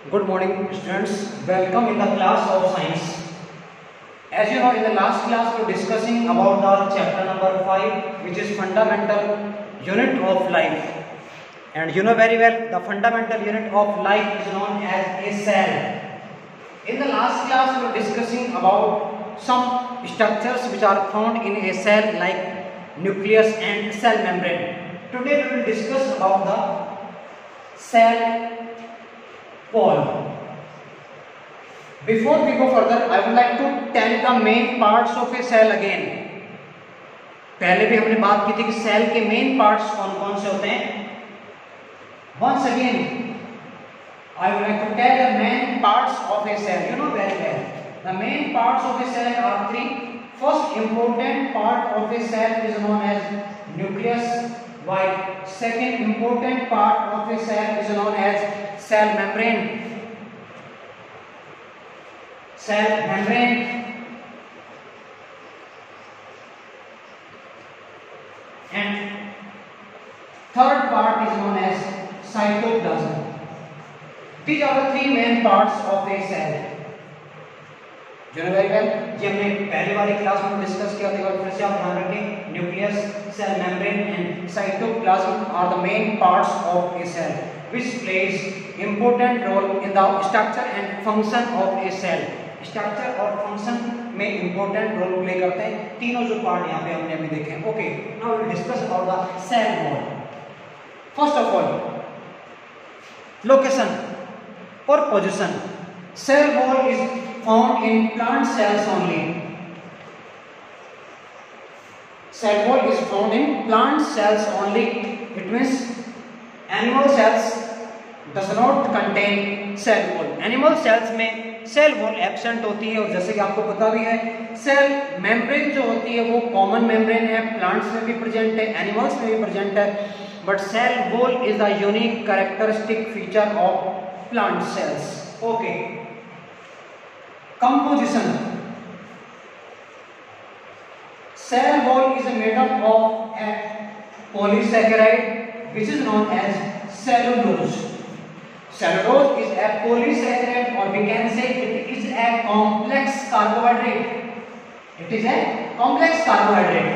Good morning, students. Welcome in the class of science. As you know, in the last class we were discussing about the chapter number 5, which is fundamental unit of life. And you know very well, the fundamental unit of life is known as a cell. In the last class we were discussing about some structures which are found in a cell like nucleus and cell membrane. Today we will discuss about the cell wall. Before we go further, I would like to tell the main parts of a cell again. पहले भी हमने बात की थी कि cell के main parts कौन कौन से होते हैं. Once again, I would like to tell the main parts of a cell. You know very well. The main parts of a cell are three. First important part of a cell is known as nucleus, while second important part of a cell is known as cell membrane. Cell membrane. And third part is known as cytoplasm. These are the three main parts of a cell. You know very well. ये हमने पहले वाली class में discuss किया था. फिर से आप ध्यान रखें, nucleus, cell membrane and cytoplasm are the main parts of a cell, which plays important role in the structure and function of a cell. Structure और फंक्शन में इंपॉर्टेंट रोल प्ले करते हैं तीनों जो पार्ट यहाँ पे हमने अभी देखे हैं. Okay, now we will discuss about the cell wall. First of all, location और position. Cell wall is found in plant cells only. Cell wall is found in plant cells only. It means animal cells does not contain cell wall. Animal cells में cell wall absent होती है. और जैसे कि आपको पता भी है, सेल मेम्ब्रेन जो होती है वो कॉमन मेम्ब्रेन है. प्लांट्स में भी प्रेजेंट है, एनिमल्स में भी प्रेजेंट है. But cell wall is the unique characteristic feature of plant cells. Okay, composition. Cell wall is made up of a polysaccharide which is known as cellulose. Cellulose is a polysaccharide, or we can say it is a complex carbohydrate. It is a complex carbohydrate.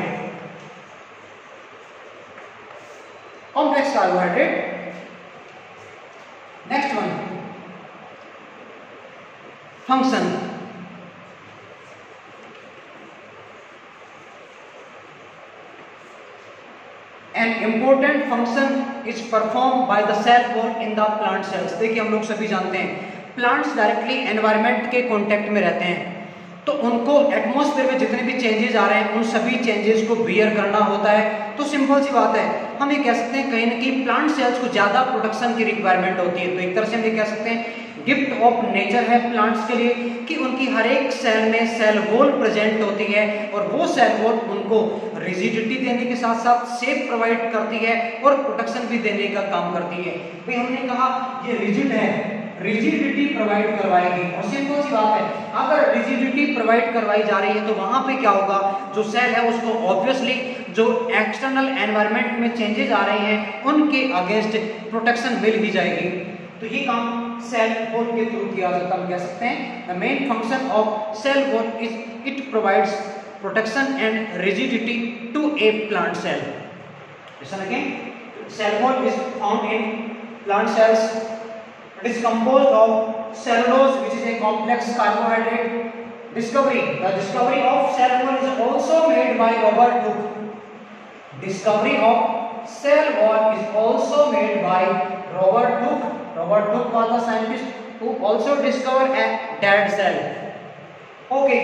Complex carbohydrate. Next one. Function. An important function is performed by the cell wall in the plant cells. देखिए, हम लोग सभी जानते हैं plants directly environment के contact में रहते हैं, तो उनको एटमॉस्फेयर में जितने भी चेंजेस आ रहे हैं उन सभी चेंजेस को बियर करना होता है. तो सिंपल सी बात है, हम ये कह सकते हैं कहीं ना कहीं प्लांट सेल्स को ज्यादा प्रोटेक्शन की रिक्वायरमेंट होती है. तो एक तरह से हम ये कह सकते हैं गिफ्ट ऑफ नेचर है प्लांट्स के लिए कि उनकी हर एक सेल में सेल वॉल प्रेजेंट होती है, और वो सेल वॉल उनको रिजिडिटी देने के साथ साथ शेप प्रोवाइड करती है और प्रोटेक्शन भी देने का काम करती है. भाई हमने कहा ये रिजिड है, रिजिडिटी प्रोवाइड करवाएगी. और सिंपल सी बात है, अगर रिजिडिटी प्रोवाइड करवाई जा रही है तो वहां पे क्या होगा, जो सेल है उसको ऑब्वियसली जो एक्सटर्नल एनवायरनमेंट में चेंजेस आ रहे हैं उनके अगेंस्ट प्रोटेक्शन मिल ही जाएगी. तो ये काम सेल वॉल के थ्रू किया जाता है. हम कह सकते हैं the main function of cell wall is it provides protection and rigidity to a plant cell. Listen again. Cell wall is found in plant cells. It is composed of cellulose, which is a complex carbohydrate. Discovery. The discovery of cell wall is also made by Robert Hooke. Discovery of cell wall is also made by Robert Hooke. Robert Hooke was the scientist who also discovered a dead cell. Okay,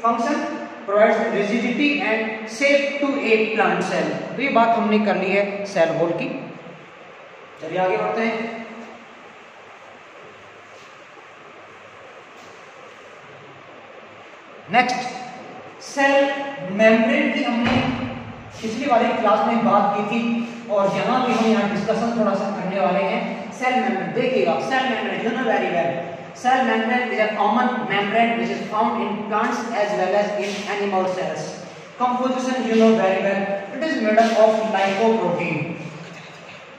function provides rigidity and shape to a plant cell. तो ये बात हमने कर ली है cell wall की. चलिए आगे बढ़ते हैं. नेक्स्ट, सेल मेम्ब्रेन की हमने पिछली वाली क्लास में बात की थी, और यहाँ भी हम यहाँ डिस्कशन थोड़ा सा करने वाले हैं. सेल मेम्ब्रेन देखिएगा, cell membrane you know very well. Cell membrane is a common membrane which is found in plants as well as in animal cells. Composition you know very well. It is made up of lipoprotein.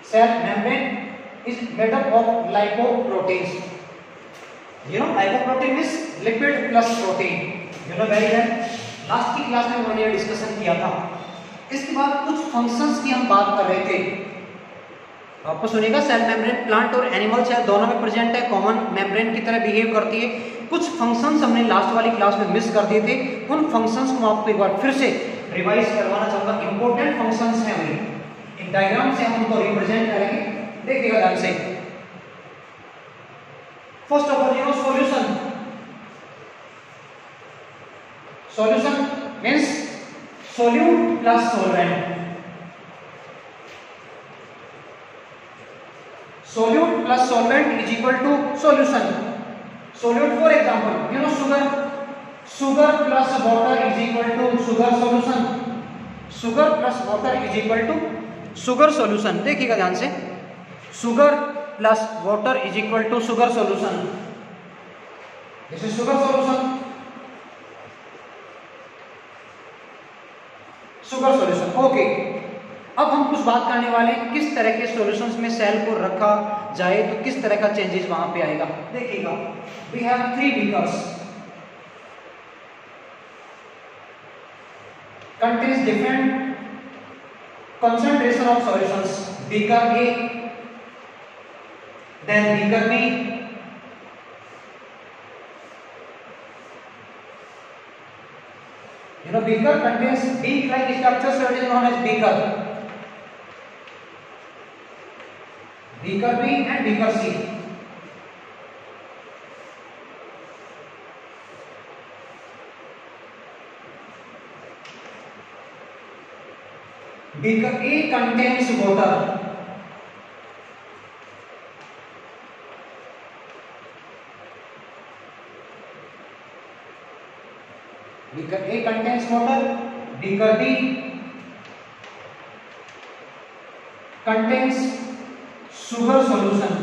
Cell membrane is made up of lipoproteins. Lipoprotein means lipid plus protein. Very well, last की class में हमने ये discussion किया था। इसके बाद कुछ functions की हम बात कर रहे थे। आपको सुनिएगा, सेल मेम्ब्रेन प्लांट और एनिमल सेल दोनों में प्रेजेंट है, कॉमन मेम्ब्रेन की तरह बिहेव करती है। कुछ फंक्शंस हमने लास्ट वाली क्लास में मिस कर दिए थे, उन फंक्शंस को आपको एक बार फिर से रिवाइज करवाना चाहूंगा। इंपॉर्टेंट फंक्शंस हैं, हमें एक डायग्राम से हम उनको रिप्रेजेंट करेंगे, देखिएगा ध्यान से। First of all solution. Solution means solute plus solvent. Solute plus solvent is equal to solution. Solute for example sugar plus water is equal to sugar solution। sugar plus water is equal to sugar solution। देखिएगा ध्यान से, sugar plus water is equal to sugar solution। this is sugar solution। sugar solution okay. अब हम कुछ बात करने वाले हैं किस तरह के सॉल्यूशंस में सेल को रखा जाए तो किस तरह का चेंजेस वहां पे आएगा। देखिएगा, we have 3 beakers contains different concentration of solutions। beaker A, then beaker B, beaker contains beak like structure, so it is known as beaker। beaker B and beaker C। beaker A contains water। beaker A contains water। beaker B contains sugar solution।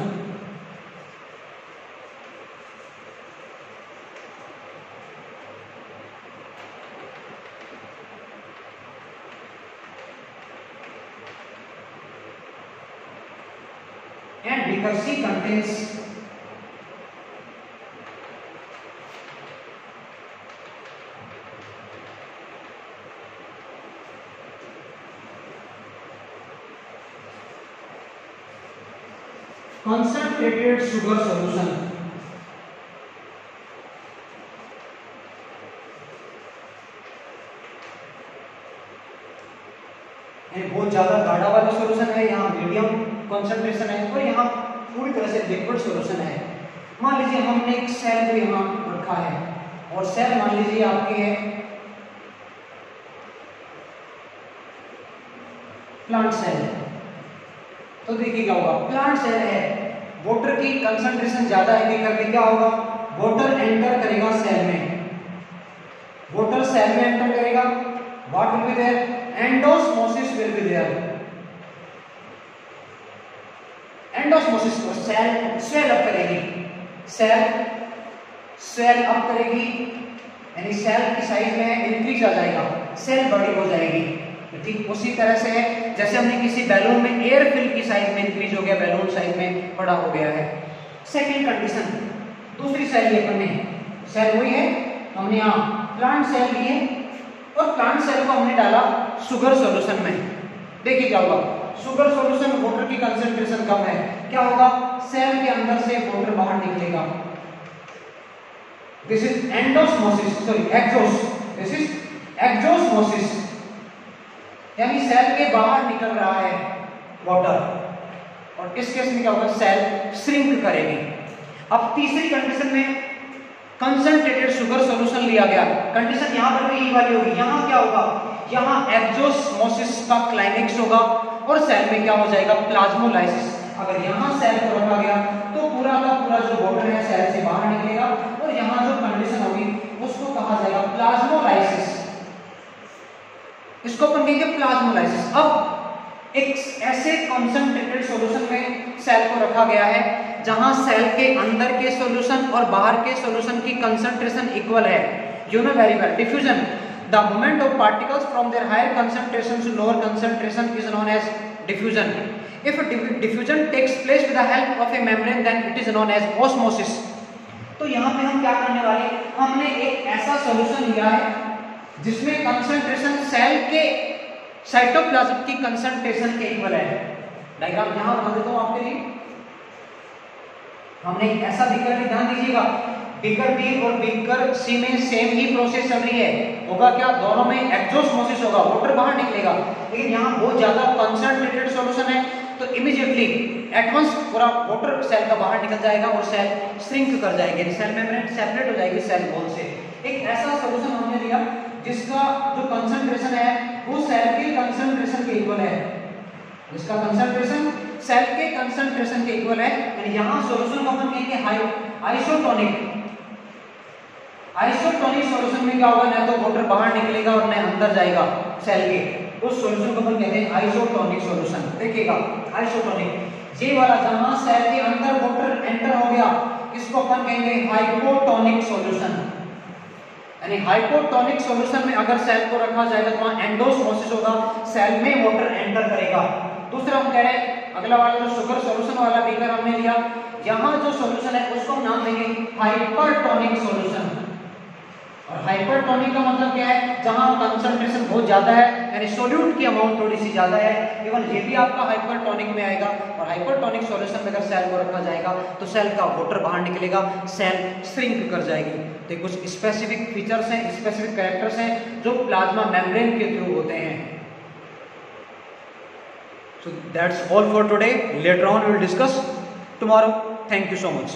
and beaker C contains concentrated sugar solution। बहुत ज्यादा गाढ़ा वाला solution है, यहाँ medium concentration है और यहाँ पूरी तरह से लिक्विड सॉल्यूशन है। मान लीजिए हमने एक सेल को यहाँ रखा है और सेल मान लीजिए आपकी है प्लांट सेल। तो देखिए क्या होगा, प्लांट सेल है, वाटर की कंसंट्रेशन ज्यादा है, करके क्या होगा, वाटर एंटर करेगा सेल में, वाटर सेल में एंटर करेगा, what will be there, endosmosis will be there. Endosmosis को सेल स्वेल अप करेगी, सेल स्वेल अप करेगी, यानी सेल की साइज में इंक्रीज आ जाएगा, सेल बड़ी हो जाएगी। ठीक उसी तरह से जैसे हमने किसी बैलून में एयर फिल की साइज में इंक्रीज हो गया, बैलून साइज में बड़ा हो गया है। सेकेंड कंडीशन, दूसरी सेल ली अपन ने, सेल वही है, हमने यहाँ प्लांट सेल लिए और प्लांट सेल को हमने डाला शुगर सॉल्यूशन में। देखिए क्या होगा, शुगर सॉल्यूशन वाटर की कंसंट्रेशन कम है, क्या होगा, सेल के अंदर से वाटर बाहर निकलेगा। This is endosmosis, sorry exos, this is exosmosis, यानी सेल के बाहर निकल रहा है वाटर, और इस केस में क्या होगा, सेल श्रिंक करेगी। अब तीसरी कंडीशन में कंसंट्रेटेड शुगर सॉल्यूशन लिया गया, कंडीशन यहां पर भी यही वाली होगी। यहां क्या होगा, यहां एक्सोस्मोसिस का क्लाइमेक्स होगा और सेल में क्या हो जाएगा, प्लाज्मोलाइसिस। अगर यहां सेल को रखा गया तो पूरा का पूरा जो वाटर है सेल से बाहर निकलेगा और यहां जो कंडीशन होगी उसको कहा जाएगा प्लाज्मोलाइसिस, इसको अपन कहेंगे प्लाज्मोलाइसिस। अब एक ऐसे कंसंट्रेटेड सॉल्यूशन में सेल को रखा गया है जहां सेल के अंदर के सॉल्यूशन और बाहर के सॉल्यूशन की कंसंट्रेशन इक्वल है। You know very well, diffusion, the movement of particles from their higher concentration to lower concentration is known as diffusion. If diffusion takes place with the help of a membrane then it is known as osmosis। तो यहाँ पे हम क्या करने वाले, हमने एक ऐसा सॉल्यूशन लिया है जिसमें कंसंट्रेशन सेल के साइटोप्लाज्म की कंसंट्रेशन के इक्वल है। डायग्राम यहाँ बना देता हूँ आपके लिए। हमने एक ऐसा बीकर भी, ध्यान दीजिएगा, बीकर बी और बीकर सी में सेम ही प्रोसेस चल रही है। होगा क्या, दोनों में एक्सोस्मोसिस होगा, वाटर बाहर निकलेगा। लेकिन यहाँ बहुत ज्यादा कंसंट्रेटेड सॉल्यूशन है, तो इमीडिएटली एट वंस पूरा वाटर सेल का बाहर निकल जाएगा और सेल श्रिंक कर जाएगी, सेल मेम्ब्रेन सेपरेट हो जाएगी सेल वॉल से। एक ऐसा सॉल्यूशन हमने लिया जिसका जो कंसंट्रेशन है वो सेल के कंसंट्रेशन के इक्वल है, जिसका कंसंट्रेशन सेल के कंसंट्रेशन के इक्वल है। यानी यहाँ सॉल्यूशन को अपन कहेंगे आइसोटोनिक। आइसोटोनिक सॉल्यूशन में क्या होगा, ना तो वाटर बाहर निकलेगा और न अंदर जाएगा सेल के, उस सॉल्यूशन को अपन कहते हैं आइसोटोनिक सॉल्यूशन। देखिएगा आइसोटोनिक, ये वाला जहां सेल के अंदर वाटर एंटर हो गया, इसको अपन कहेंगे हाइपोटोनिक सॉल्यूशन। यानी हाइपोटोनिक सॉल्यूशन में अगर सेल को रखा जाएगा तो वहां एंडोस्मोसिस होगा, सेल में वाटर एंटर करेगा। दूसरा हम कह रहे हैं, अगला वाला जो शुगर सॉल्यूशन वाला बीकर हमने लिया, यहाँ जो सॉल्यूशन है उसको हम नाम देंगे हाइपरटोनिक सॉल्यूशन। और हाइपरटोनिक का मतलब क्या है, जहां कंसंट्रेशन बहुत ज्यादा है, यानी सोल्यूट की अमाउंट थोड़ी सी ज्यादा है, इवन ये भी आपका हाइपरटोनिक में आएगा। और हाइपरटोनिक सॉल्यूशन में अगर सेल को रखा जाएगा तो सेल का वाटर बाहर निकलेगा, सेल श्रिंक कर जाएगी। तो कुछ स्पेसिफिक फीचर्स हैं, स्पेसिफिक कैरेक्टर्स हैं जो प्लाज्मा मेम्ब्रेन के थ्रू होते हैं। So that's all for today. Later on we will discuss tomorrow. Thank you so much.